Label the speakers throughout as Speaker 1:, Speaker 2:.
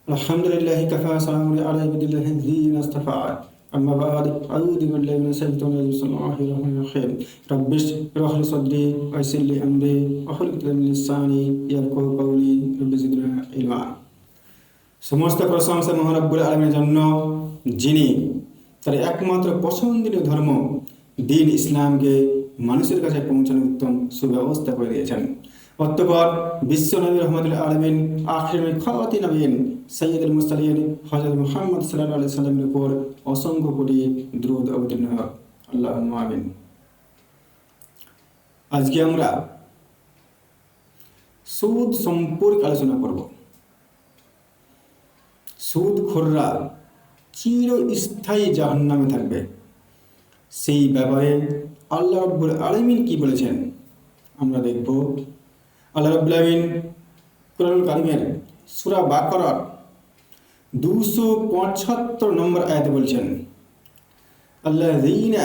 Speaker 1: Alhamdulillahi kafa salamun ala ibadillahi alladhina istafa. Amma ba'd, a'udhu billahi minash shaitanir rajim. Bismillahir rahmanir rahim. Rabbi shrah li sadri wa yassir li amri wahlul 'uqdatam min lisani yafqahu qawli. Rabbi zidni ilma। সমস্ত প্রশংসা মহান রব্বুল আলামিনের জন্য, যিনি তার একমাত্র পছন্দনীয় ধর্ম দ্বীন ইসলামকে মানুষের কাছে পৌঁছানোর উত্তম সুব্যবস্থা করে দিয়েছেন। অতঃপর বিশ্ব নবী রহমতুল আলামিন আখির খাওয়াতি নবীন সৈয়দুল মুরসালিন হযরত মুহাম্মদ সাল্লাল্লাহু আলাইহি সাল্লামের উপর অসংখ্য কোটি দ্রুত অবতীর্ণ হোক। আল্লাহুম্মা আমিন। আজকে আমরা সুদ সম্পর্কে আলোচনা করব। সুদখোররা চিরস্থায়ী জাহান্নামে থাকবে, সেই ব্যাপারে আল্লাহ রাব্বুল আলামিন কি বলেছেন আমরা দেখব। আল্লাহ রাব্বুল আলামিন কোরআনুল কারীমের সূরা বাকারার 275 নম্বর আয়াতে বলছেন, আল্লাযীনা,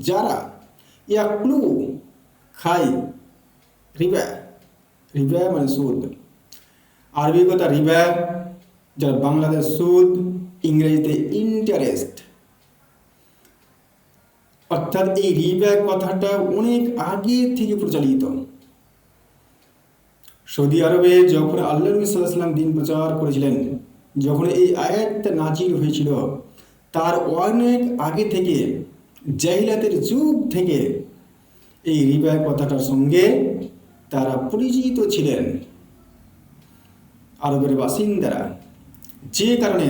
Speaker 1: যারা ইয়াকলু খায় রিবা, রিবা মানে সুদ, আরবি কথা রিবা, যার বাংলাতে সুদ, ইংরেজিতে ইন্টারেস্ট। অর্থাৎ এই রিবা কথাটা অনেক আগে থেকে প্রচলিত। সৌদি আরবে যখন আল্লাহ নবী সাল্লাল্লাহু আলাইহি ওয়াসাল্লাম দ্বীন প্রচার করেছিলেন, যখন এই আয়াতটা নাজিল হয়েছিল, তার অনেক আগে থেকে, জাহিলিয়াতের যুগ থেকে এই রিবা কথাটার সঙ্গে তারা পরিচিত ছিলেন আরবের বাসিন্দারা। যে কারণে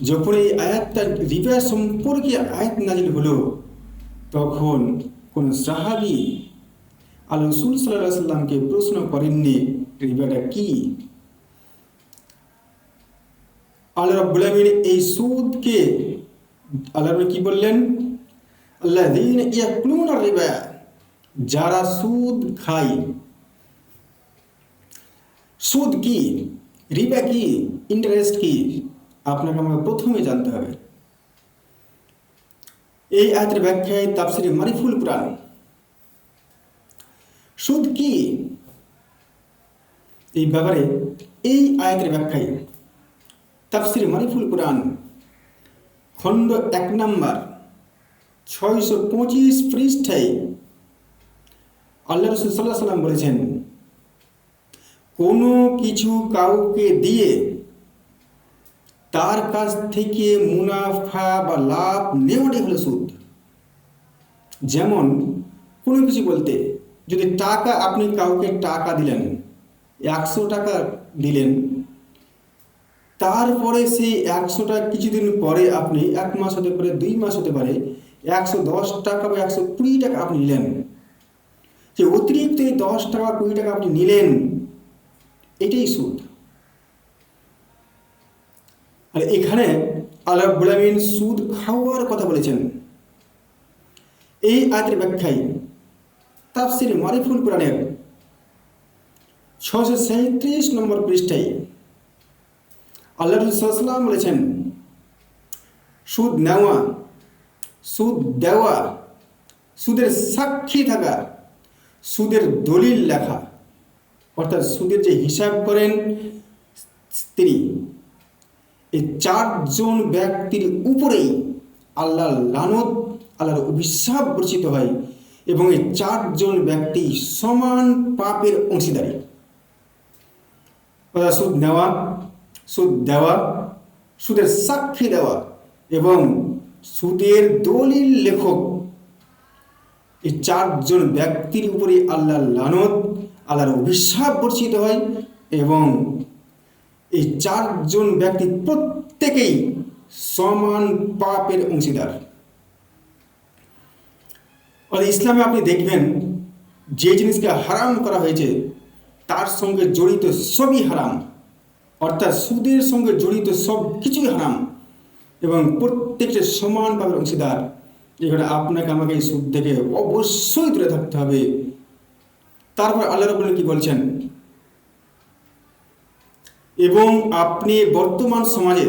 Speaker 1: যখন এই আয়াতটা রিবা সম্পর্কে আয়াত নাজিল হলো, তখন কোন সাহাবী আল্লাহ রাসূল সাল্লাল্লাহু আলাইহি ওয়াসাল্লামকে প্রশ্ন করেননি রিবাটা কি। আল্লাহ রাব্বুল আলামিন এই সুদকে আল্লাহ কি বললেন, আল্লাযীনা ইয়াকুলুনা রিবা, যারা সুদ খায়। সুদ কি, রিবা কি, ইন্টারেস্ট কি, আপনাকে আমাকে প্রথমে জানতে হবে। এই আয়াতের ব্যাখ্যায় তাফসীরে মারিফুল কুরআন সুদ কি এই ব্যাপারে এই আয়াতের ব্যাখ্যায় তাফসীরে মারিফুল কুরআন খণ্ড 1 নম্বর 625 পৃষ্ঠায় আল্লাহ রাসূল সাল্লাল্লাহু আলাইহি ওয়াসাল্লাম বলেছেন, কোনো কিছু কাউকে দিয়ে তার কাছ থেকে মুনাফা বা লাভ নেওয়াটাই হলো সুদ। যেমন কোনো কিছু বলতে, যদি টাকা, আপনি কাউকে টাকা দিলেন, 100 টাকা দিলেন, তারপরে সেই 100 টাকা কিছুদিন পরে আপনি, 1 মাস হতে পারে, 2 মাস হতে পারে, 110 টাকা বা 120 টাকা আপনি নিলেন, যে অতিরিক্ত এই 10 টাকা 20 টাকা আপনি নিলেন, এটাই সুদ। আর এখানে আল্লাহ রাব্বুল আলামিন সুদ খাওয়ার কথা বলেছেন। এই আয়াতের ব্যাখ্যায় তাফসীরে মারিফুল কুরআনের 637 নম্বর পৃষ্ঠায় আল্লাহ রাসূল সাল্লাল্লাহু আলাইহি ওয়াসাল্লাম বলেছেন, সুদ নেওয়া, সুদ দেওয়া, সুদের সাক্ষী থাকা, সুদের দলিল লেখা, অর্থাৎ সুদের যে হিসাব করেন তিনি, এই 4 জন ব্যক্তির উপরেই আল্লাহর লানত, আল্লাহর অভিশাপ বর্ষিত হয়, এবং এই 4 জন ব্যক্তি সমান পাপের অংশীদারি। সুদ নেওয়া, সুদ দেওয়া, সুদের সাক্ষী দেওয়া এবং সুদের দলিল লেখক, এই 4 জন ব্যক্তির উপরে আল্লাহর লানত, আল্লাহর অভিশাপ বর্ষিত হয়, এবং এই 4 জন ব্যক্তি প্রত্যেকেই সমান পাপের অংশীদার। ইসলামে আপনি দেখবেন, যে জিনিসকে হারাম করা হয়েছে তার সঙ্গে জড়িত সবই হারাম, অর্থাৎ সুদের সঙ্গে জড়িত সব কিছুই হারাম, এবং প্রত্যেকটা সমান পাপের অংশীদার। এখানে আপনাকে আমাকে এই সুদ থেকে অবশ্যই দূরে থাকতে হবে। তারপর আল্লাহ রাব্বুল আলামিন কি বলছেন, এবং আপনি বর্তমান সমাজে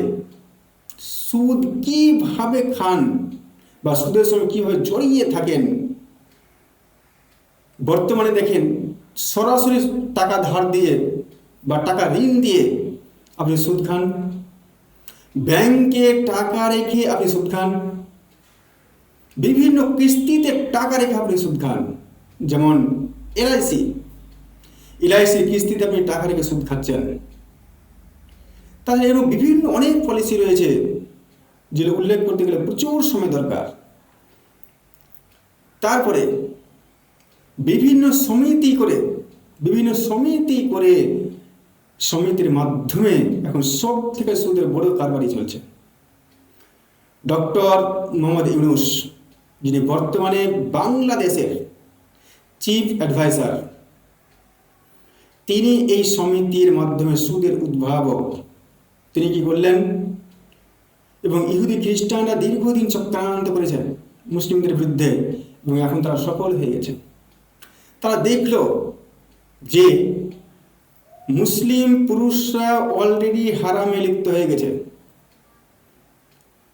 Speaker 1: সুদ কিভাবে খান বা সুদের সঙ্গে কিভাবে জড়িয়ে থাকেন। বর্তমানে দেখেন, সরাসরি টাকা ধার দিয়ে বা টাকা ঋণ দিয়ে আপনি সুদ খান, ব্যাংকে টাকা রেখে আপনি সুদ খান, বিভিন্ন কিস্তিতে টাকা রেখে আপনি সুদ খান। যেমন এলআইসি কিস্তিতে আপনি টাকা রেখে সুদ খাচ্ছেন। তাহলে এরকম বিভিন্ন অনেক পলিসি রয়েছে যেগুলো উল্লেখ করতে গেলে প্রচুর সময় দরকার। তারপরে বিভিন্ন সমিতি করে সমিতির মাধ্যমে এখন সব থেকে সুদের বড় কারবারই চলছে। ডক্টর মোহাম্মদ ইউনূস, যিনি বর্তমানে বাংলাদেশের চিফ অ্যাডভাইজার, তিনি এই সমিতির মাধ্যমে সুদের উদ্ভাবক। তিনি কি করলেন, এবং ইহুদি খ্রিস্টানরা দীর্ঘদিন চক্রান্ত করেছেন মুসলিমদের বিরুদ্ধে, এবং এখন তারা সফল হয়ে গেছে। তারা দেখল যে মুসলিম পুরুষরা অলরেডি হারামে লিপ্ত হয়ে গেছে,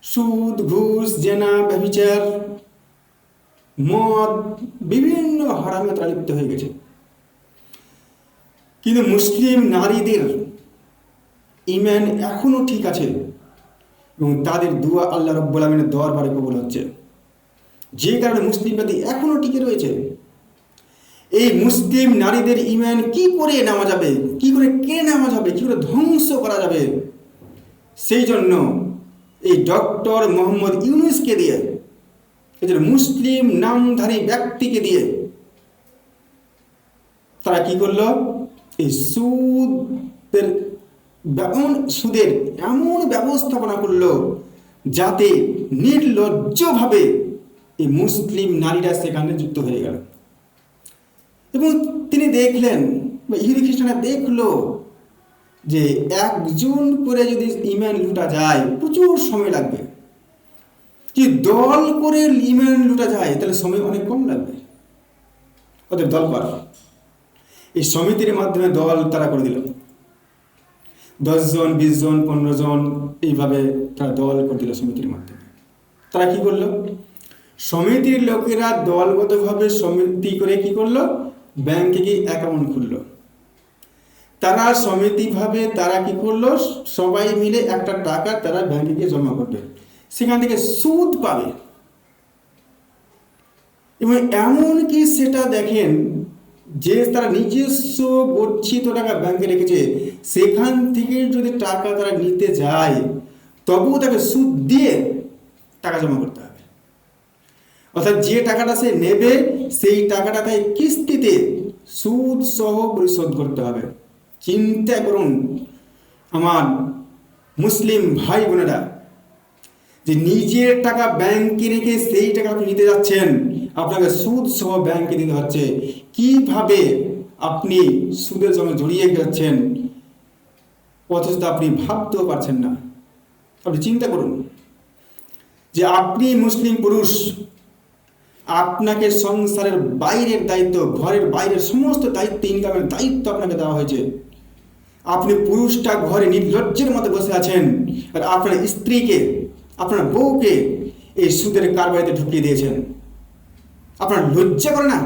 Speaker 1: সুদ, ঘুষ, জেনা, ব্যভিচার, মদ, বিভিন্ন হারামে তারা লিপ্ত হয়ে গেছে। কিন্তু মুসলিম নারীদের ঈমান এখনো ঠিক আছে এবং তাদের দুয়া আল্লাহ রাব্বুল আমিনের দরবারে কবুল হচ্ছে, যে কারণে মুসলিম জাতি এখনো টিকে রয়েছে। এই মুসলিম নারীদের ঈমান কি করে নেওয়া যাবে, কি করে কেড়ে নেওয়া যাবে, কি করে ধ্বংস করা যাবে, সেই জন্য এই ডক্টর মোহাম্মদ ইউনূসকে দিয়ে, এই মুসলিম নামধারী ব্যক্তিকে দিয়ে তারা কি করলো, এই সুদের এমন ব্যবস্থাপনা করলো যাতে নির্লজ্জভাবে এই মুসলিম নারীরা সেখানে যুক্ত হয়ে গেল। এবং তিনি দেখলেন, বা ইহুদি খ্রিস্টানরা দেখলো যে একজন করে যদি ঈমান লুটা যায় প্রচুর সময় লাগবে, যদি দল করে ঈমান লুটা যায় তাহলে সময় অনেক কম লাগবে। ওদের দল করা, এই সমিতির মাধ্যমে দল তারা করে দিল, 10 জন, 20 জন, 15 জন, এইভাবে তারা দল করে দিল সমিতির মাধ্যমে। তারা কি করলো, সমিতির লোকেরা দলগতভাবে সমিতি করে কি করলো, ব্যাংকে গিয়ে অ্যাকাউন্ট খুললো। তারা সমিতিভাবে তারা কি করলো, সবাই মিলে একটা টাকা তারা ব্যাংকে গিয়ে জমা করবে, সেখান থেকে সুদ পাবে। এবং এমনকি সেটা দেখেন যে তারা নিজস্ব গচ্ছিত টাকা ব্যাংকে রেখেছে, সেখান থেকে যদি টাকা তারা নিতে যায় তবুও তাকে সুদ দিয়ে টাকা জমা করতে হবে। অর্থাৎ যে টাকাটা সে নেবে সেই টাকাটা তাই কিস্তিতে সুদ সহ পরিশোধ করতে হবে। চিন্তা করুন আমার মুসলিম ভাই বোনেরা, যে নিজের টাকা ব্যাংকে রেখে সেই টাকা আপনি নিতে যাচ্ছেন, আপনাকে সুদ সহ ব্যাংকে দিতে হচ্ছে। কিভাবে আপনি সুদের সঙ্গে জড়িয়ে যাচ্ছেন অথচ আপনি ভাবতেও পারছেন না। আপনি চিন্তা করুন যে আপনি মুসলিম পুরুষ, আপনাকে সংসারের বাইরের দায়িত্ব, ঘরের বাইরের সমস্ত দায়িত্ব, ইনকামের দায়িত্ব আপনাকে দেওয়া হয়েছে। আপনি পুরুষটা ঘরে নির্লজ্জের মতো বসে আছেন, আর আপনার স্ত্রীকে, আপনার বউকে এই সুদের কারবারিতে ঢুকিয়ে দিয়েছেন। আপনার লজ্জা করে না?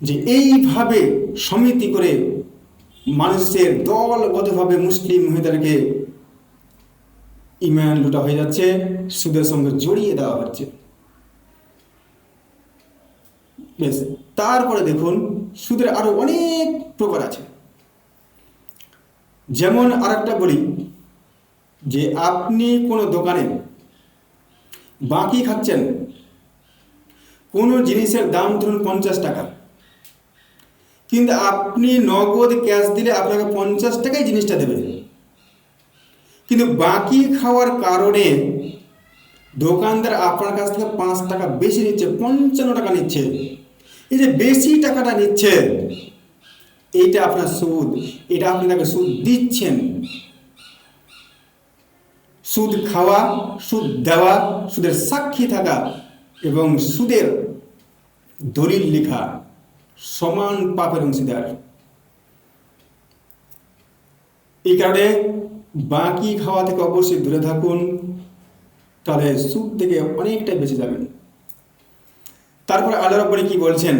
Speaker 1: যে এইভাবে সমিতি করে মানুষের দলগতভাবে মুসলিম মহিলাদেরকে ঈমান লুটা হয়ে যাচ্ছে, সুদের সঙ্গে জড়িয়ে দেওয়া হচ্ছে। বেশ, তারপরে দেখুন সুদের আরো অনেক প্রকার আছে। যেমন আরেকটা বলি, যে আপনি কোনো দোকানে বাকি খাচ্ছেন, কোনো জিনিসের দাম ধরুন 50 টাকা, কিন্তু আপনি নগদ ক্যাশ দিলে আপনাকে 50 টাকায় জিনিসটা দেবে, কিন্তু বাকি খাওয়ার কারণে দোকানদার আপনার কাছ থেকে 5 টাকা বেশি নিচ্ছে, 55 টাকা নিচ্ছে। এই যে বেশি টাকাটা নিচ্ছে, এইটা আপনার সুদ, এটা আপনি তাকে সুদ দিচ্ছেন। সুদ খাওয়া, সুদ দেওয়া, সুদের সাক্ষী থাকা এবং সুদের দলিল লেখা সমান পাপের অংশীদার। এই কারণে বাকি খাওয়া থেকে অবশ্যই দূরে থাকুন, তাহলে সুদ থেকে অনেকটাই বেঁচে যাবেন। তারপরে আল্লাহ রাব্বুল কি বলছেন,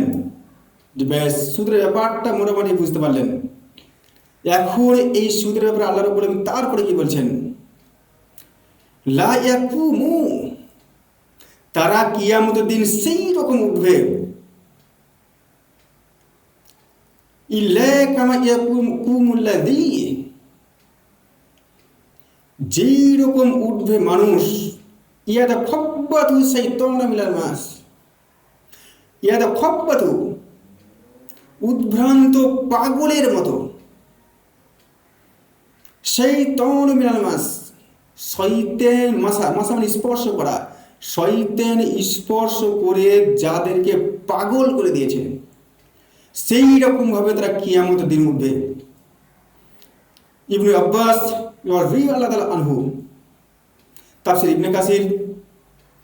Speaker 1: যে ব্যাস সুদের ব্যাপারটা মোটামুটি বুঝতে পারলেন। এখন এই সুদের ব্যাপারে আল্লাহ রাব্বুল আলামিন তারপরে কি বলছেন, লা ইয়াকুমু, তারা কিয়ামতের দিন সেই রকম উঠবে, ইল্লা কামা ইয়াকুমুল্লাযী, যেই রকম উঠবে মানুষ, ইয়াদা খব্বাতু শাইতানু মিনাল মাস, ইয়াদা খব্বাতু, উদ্ভ্রান্ত পাগলের মতো, শাইতানু মিনাল মাস, শয়তান, মাসা মানে স্পর্শ করা, শয়তান স্পর্শ করে যাদেরকে পাগল করে দিয়েছে সেই রকম ভাবে তারা কিয়ামতের দিন উঠবে। ইবনে আব্বাস রাদিয়াল্লাহু তাআলা আনহু তাফসীর ইবনে কাসির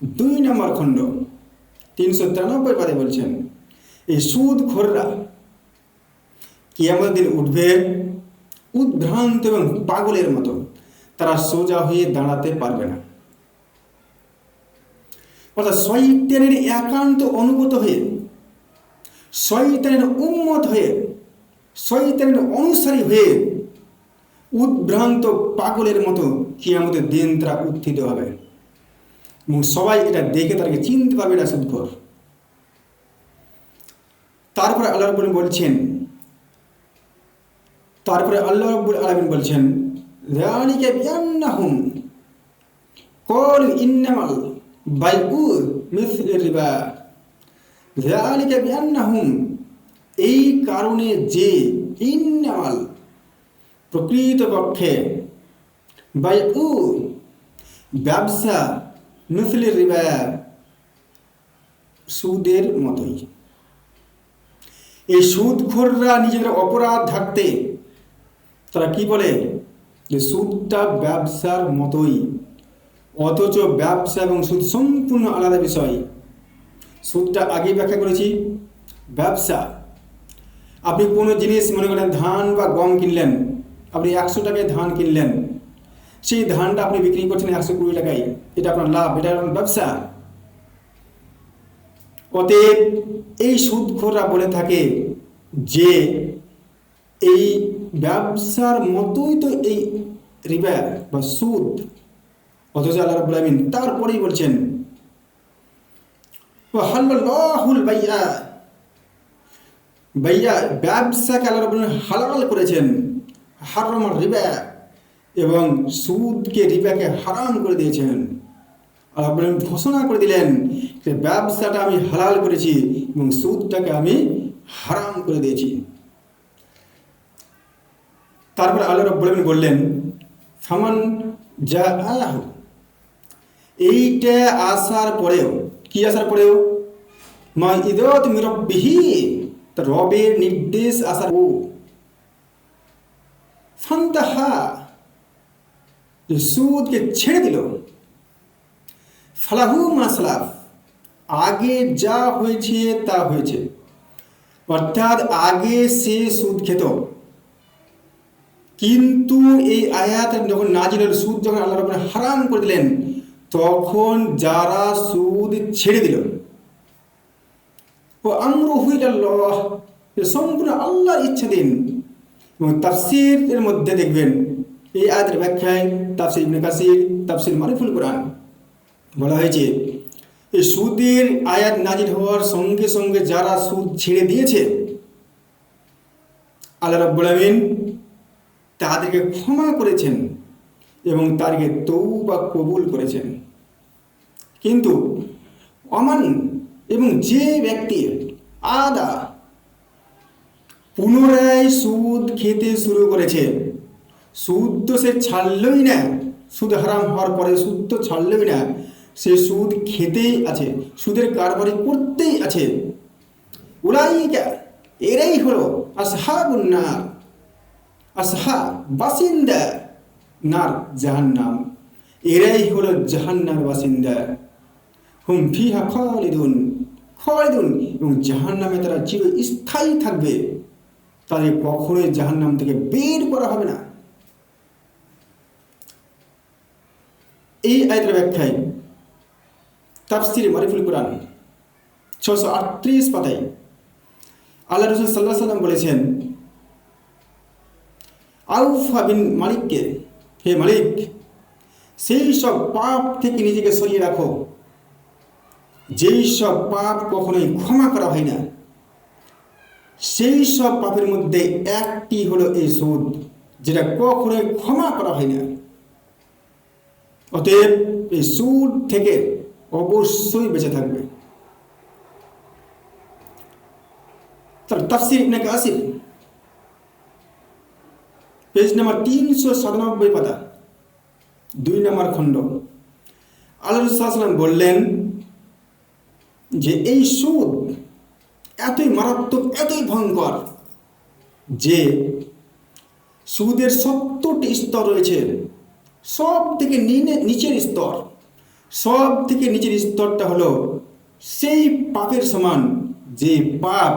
Speaker 1: 2 নম্বর খণ্ড 393 পদে বলছেন, এই সুদখোররা কিয়ামতের দিন উঠবে উদ্ভ্রান্ত এবং পাগলের মতো, তারা সোজা হয়ে দাঁড়াতে পারবে না। অর্থাৎ শয়তানের একান্ত অনুগত হয়ে, শয়তানের উম্মত হয়ে, শয়তানের অনুসারী হয়ে উদ্ভ্রান্ত পাগলের মতো কিয়ামতের দিন তারা উত্থিত হবে এবং সবাই এটা দেখে তাদেরকে চিনতে পারবে না সুদখোর। তারপরে আল্লাহ রাব্বুল আলামিন বলছেন, যালিকা বিআন্নাহুম ক্বালু ইন্নামাল বাইউ মিসলুর রিবা, যালিকা বিআন্নাহুম, এই কারণে যে, ইন্নামাল প্রকৃতপক্ষে, বাইউ ব্যবসা, মিসলুর রিবা সুদের মতোই। এই সুদখোররা নিজেদের অপরাধ ঢাকতে তারা কি বলে যে সুদটা ব্যবসার মতোই, অথচ ব্যবসা এবং সুদ সম্পূর্ণ আলাদা বিষয়। সুদটা আগেই ব্যাখ্যা করেছি, ব্যবসা, আপনি কোনো জিনিস মনে করেন ধান বা গম কিনলেন, আপনি 100 টাকায় ধান কিনলেন, সেই ধানটা আপনি বিক্রি করছেন 120 টাকায়, এটা আপনার লাভ, এটা আপনার ব্যবসা। অতএব এই সুদখোররা বলে থাকে যে এই ব্যবসার মতোই তো এই রিবা বা সুদ, অথচ আল্লাহ রাব্বুল আলামিন তারপরেই বলছেন, ওয়া হালাল্লাহুল বাইয়া, বাইয়া ব্যবসাকে আল্লাহ রাব্বুল আলামিন হালাল করেছেন, হারামার রিবা, এবং সুদকে, রিবাকে হারাম করে দিয়েছেন। আল্লাহ রাব্বুল আলামিন ঘোষণা করে দিলেন যে ব্যবসাটা আমি হালাল করেছি এবং সুদটাকে আমি হারাম করে দিয়েছি। তারপর আল্লাহ রাব্বুল আলামিন বললেন, ফামান জাআহু, এইটা আসার পরেও, কি আসার পরেও, মাইদাত মির রাব্বিহি, তার রবের নির্দেশ আসার পরেও, ফান্তাহা, সুদকে ছেড়ে দিল, ফালাহু মাসলাফ, আগে যা হয়েছে তা হয়েছে, অর্থাৎ আগে সে সুদ খেত, কিন্তু এই আয়াত যখন নাজিল হল, সুদ যখন আল্লাহ রাব্বুল আলামিন হারাম করে দিলেন, তখন যারা সুদ ছেড়ে দিল, ও আমরুহু ইলাল্লাহ, সম্পূর্ণ আল্লাহর ইচ্ছাধীন। এবং তাফসীরের মধ্যে দেখবেন এই আয়াতের ব্যাখ্যায়, তাফসীর ইবনে কাসির, তাফসীর মারিফুল কোরআন, বলা হয়েছে এই সুদের আয়াত নাজিল হওয়ার সঙ্গে সঙ্গে যারা সুদ ছেড়ে দিয়েছে, আল্লাহ রাব্বুল আলামিন তাদেরকে ক্ষমা করেছেন এবং তাদেরকে তওবা কবুল করেছেন। কিন্তু অমান, এবং যে ব্যক্তি আদা পুনরায় সুদ খেতে শুরু করেছে, সুদ তো সে ছাড়লই না, সুদ হারাম হওয়ার পরে সুদ তো ছাড়লই না, সে সুদ খেতেই আছে, সুদের কারবারি করতেই আছে, উলাইকা, এরাই হলো আসহাবুন নার, আসহাব বাসিন্দা, নার জাহান্নাম, এরাই হলো জাহান্নামের বাসিন্দা, হুম ফিহা খালিদুন, খালিদুন, এবং জাহান্নামে তারা চিরস্থায়ী থাকবে, তাদের কখনোই জাহান্নাম থেকে বের করা হবে না। এই আয়াতের ব্যাখ্যায় তাফসীর মারিফুল কোরআন 638 পাতায় আল্লাহ রাসূল সাল্লাল্লাহু আলাইহি সাল্লাম বলেছেন আউফ বিন মালিককে, হে মালিক, সেই সব পাপ থেকে নিজেকে সরিয়ে রাখো যেই সব পাপ কখনোই ক্ষমা করা হয় না। সেই সব পাপের মধ্যে একটি হলো এই সুদ, যেটা কখনোই ক্ষমা করা হয় না। অতএব এই সুদ থেকে অবশ্যই বেঁচে থাকবে। তার তাফসীর ইবনে কাসির পেজ নাম্বার 397 পাতা, 2 নম্বর খণ্ড। আল্লাহ রাসূল সাল্লাল্লাহু আলাইহি ওয়াসাল্লাম বললেন যে এই সুদ এতই মারাত্মক, এতই ভয়ঙ্কর যে সুদের 70টি স্তর রয়েছে। সব থেকে নিচের স্তর, সব থেকে নিচের স্তরটা হলো সেই পাপের সমান যে পাপ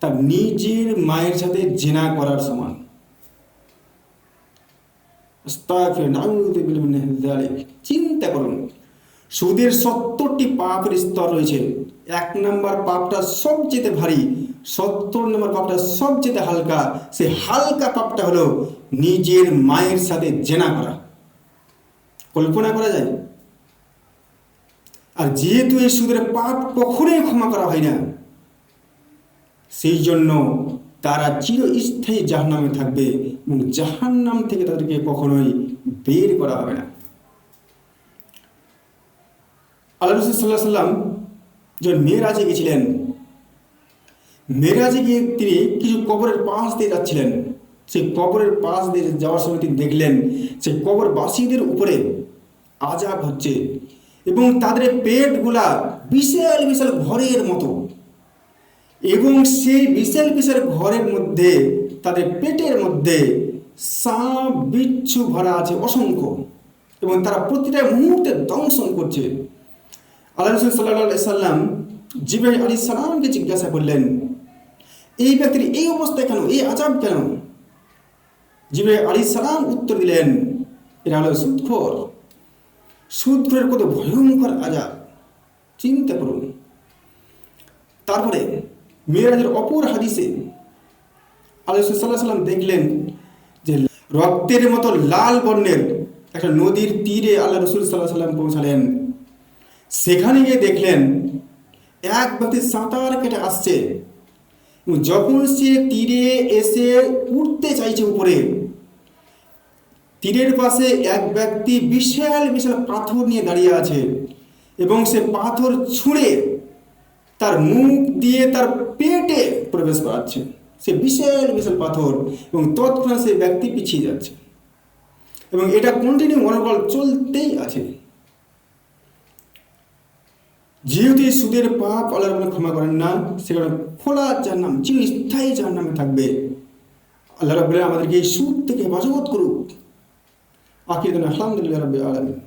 Speaker 1: তার নিজের মায়ের সাথে জিনা করার সমান। চিন্তা করুন, সুদের 70টি পাপের স্তর রয়েছে। 1 নম্বর পাপটা সবচেয়ে ভারী, 70 নম্বর পাপটা সবচেয়ে হালকা। সেই হালকা পাপটা হলো নিজের মায়ের সাথে জেনা করা। কল্পনা করা যায়? আর যেহেতু এই সুদের পাপ কখনোই ক্ষমা করা হয় না, সেই জন্য তারা চিরস্থায়ী জাহান্নামে থাকবে এবং জাহান্নাম থেকে তাদেরকে কখনোই বের করা হবে না। আল্লাহ রাসূল সাল্লাল্লাহু আলাইহি ওয়াসাল্লাম যখন মেরাজে গেছিলেন, মেরাজে গিয়ে তিনি কিছু কবরের পাশ দিয়ে যাচ্ছিলেন। সেই কবরের পাশ দিয়ে যাওয়ার সময় তিনি দেখলেন সেই কবরবাসীদের উপরে আযাব হচ্ছে এবং তাদের পেটগুলা বিশাল বিশাল ঘরের মতো, এবং সেই বিশাল বিশাল ঘরের মধ্যে তাদের পেটের মধ্যে সাপ বিচ্ছু ভরা আছে অসংখ্য, এবং তারা প্রতিটা মুহূর্তে দংশন করছে। আল্লাহ রাসূল সাল্লাল্লাহু আলাইহি সাল্লাম জিবরাইল আলাইহিস সালামকে জিজ্ঞাসা করলেন, এই ব্যক্তির এই অবস্থা কেন, এই আযাব কেন? জিবরাইল আলাইহিস সালাম উত্তর দিলেন, এরা হলো সুদখোর। সুদখোরের কত ভয়ঙ্কর আযাব চিন্তা করুন। তারপরে মেরাজের অপর হাদিসে আল্লাহ রাসূল সাল্লাল্লাহু আলাইহি সাল্লাম দেখলেন যে রক্তের মতো লাল বর্ণের একটা নদীর তীরে আল্লাহ রাসূল সাল্লাল্লাহু আলাইহি সাল্লাম পৌঁছালেন। সেখানে গিয়ে দেখলেন এক ব্যক্তি সাঁতার কেটে আসছে। যখন সে তীরে এসে উঠতে চাইছে উপরে, তীরের পাশে এক ব্যক্তি বিশাল বিশাল পাথর নিয়ে দাঁড়িয়ে আছে এবং সে পাথর ছুঁড়ে তার মুখ দিয়ে তার পেটে প্রবেশ করাচ্ছে, সে বিশাল বিশাল পাথর, এবং তৎক্ষণাৎ সে ব্যক্তি পিছিয়ে যাচ্ছে এবং এটা কন্টিনিউ মনোবল চলতেই আছে। যেহেতু এই সুদের পাপ আল্লাহ রাব্বুল ক্ষমা করেন না, সেখানে খোলা জাহান্নাম, চিরস্থায়ী জাহান্নামে থাকবে। আল্লাহ রাব্বুল আমাদেরকে এই সুদ থেকে হেফাজত করুক। আখির আলহামদুলিল্লাহ রাব্বিল আলামিন।